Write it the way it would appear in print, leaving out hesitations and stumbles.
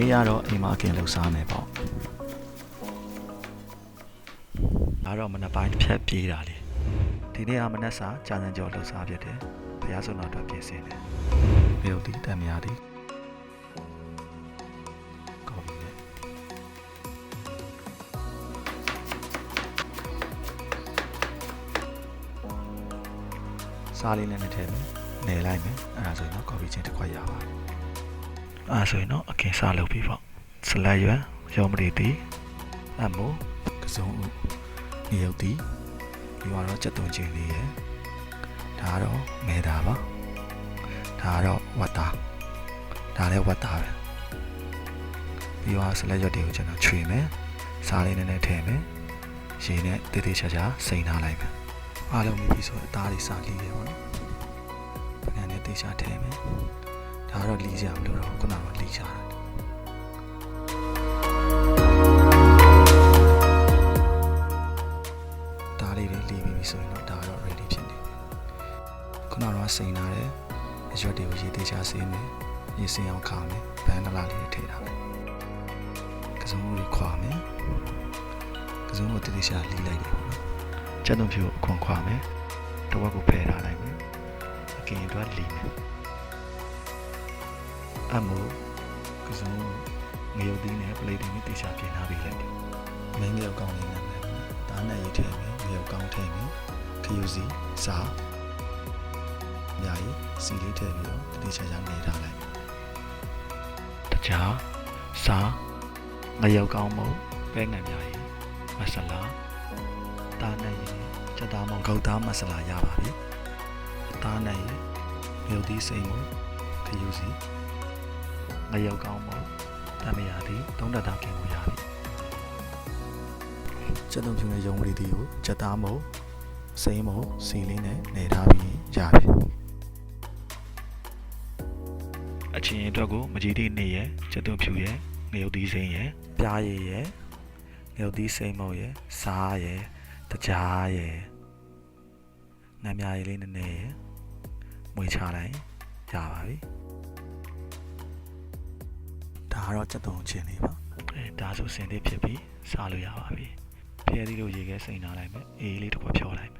နေ့ကတော့အိမ်မှာအကင်လှုပ်စားမယ်ပေါ့ဒါတော့မနက်ပိုင်းတစ်ဖြတ်ပြေးတာလေဒီနေ့ကမနက်စာကြာစံကျော်လှုပ်စားဖြစ်တယ်ဘုရားဆုံးတော်အတွက်ပြင်ဆင်တယ်မြုပ်တီတန်မြားတီကော်ဖီနဲ့စားလေးနဲ့ထည့်မယ်နေလိုက်မယ်အဲ့ဒါဆိုရင်တော့ကော်ဖီချင်းတစ်ခွက်ရပါအဲ့ဆိုရင်တော့အကင်စားလုပ်ပြီပေါ့ဆလတ်ရွက်ရုံးမရီတီအမိုးကစုံဥနေရုပ်တီဒီကတော့ကြက်သွန်ချင်းလေးရယ်ဒါကတော့မဲတာပါဒါကတော့ဝတ်သားဒါလည်းဝတ်သားပဲပြီးတော့ဆလတ်ရွက်တွေကိုကျွန်တော်ခြွေမယ်စားလေးနည်းနည်းထည့်မယ်ရေနဲ့တေးသေးချာချာစိမ်ထားလိုက်မယ်အားလုံးပြီးပြီဆိုတော့အသားလေးစားလီးရပေါ့နော်ပကံနဲ့တေးချာထည့်မယ်ဒါကတော့လီးကြမလို့တော့ခုနကတော့လီးချတာဒါလေးတွေလီးပြီးပြီဆိုရင်တော့ဒါကတော့ ready ဖြစ်နေပြီခုနကတော့စိမ်ထားတယ်အရွက်တွေကိုရေတေးချာဆေးမယ်ရေစင်အောင်ခါမယ်ဘန်းနလာလေးထည့်ထားမယ်ကစုံဦးလေးခွာမယ်ကစုံဦးတေးသေးချာလီးလိုက်တယ်ပေါ့နော်ကျက်သွန်ဖြူကိုအခွန်ခွာမယ်တဝက်ကိုဖယ်ထားလိုက်မယ်အကင်အတွက်လီးမယ်အမို့ကစုံငရုတ်သီးနဲ့ပလေတီနဲ့တေချာပြင်ထားပြီးလိုက်တယ်မင်းငရုတ်ကောင်းလေးနဲ့ဒါနဲ့ရေးထည့်မယ်ငရုတ်ကောင်းထည့်မယ်ခရူစီစားညာရီစီလေးထည့်ပြီးတော့တေချာချာနေထားလိုက်တခြားစားငရုတ်ကောင်းမို့ပဲငံညာရီမဆလာဒါနဲ့ရေးချက်သားမို့ဂုတ်သားမဆလာရပါပြီဒါနဲ့ရေးငရုတ်သီးစိမ့်မို့ခရူစီငရုတ်ကောင်းမို့တမရသည်သုံးတတာကင်ကိုရပြီချက်သွန်ဖြူနဲ့ရုံးမရီတီကိုချက်သားမို့စိမ့်မို့စီလေးနဲ့နေထားပြီးရပြီအချင်းအတွက်ကိုမကြီးတိနေရချက်သွန်ဖြူရဲ့ငရုတ်သီးစိမ့်ရဲ့ပြားရည်ရဲ့ငရုတ်သီးစိမ့်မို့ရဲ့စားရဲ့တကြားရဲ့နမ်းမြားရည်လေးနည်းနည်းရဲ့မွေချလိုက်ရပါပြီဒါကတော့ချက်သွန်ချင်းလေးပါဒါဆိုစင်လေးဖြစ်ပြီးစားလို့ရပါပြီဖျဲသီးလို့ရေခဲစိမ့်ထားလိုက်မယ်အေးလေးတစ်ခွက်ဖြောလိုက်မယ်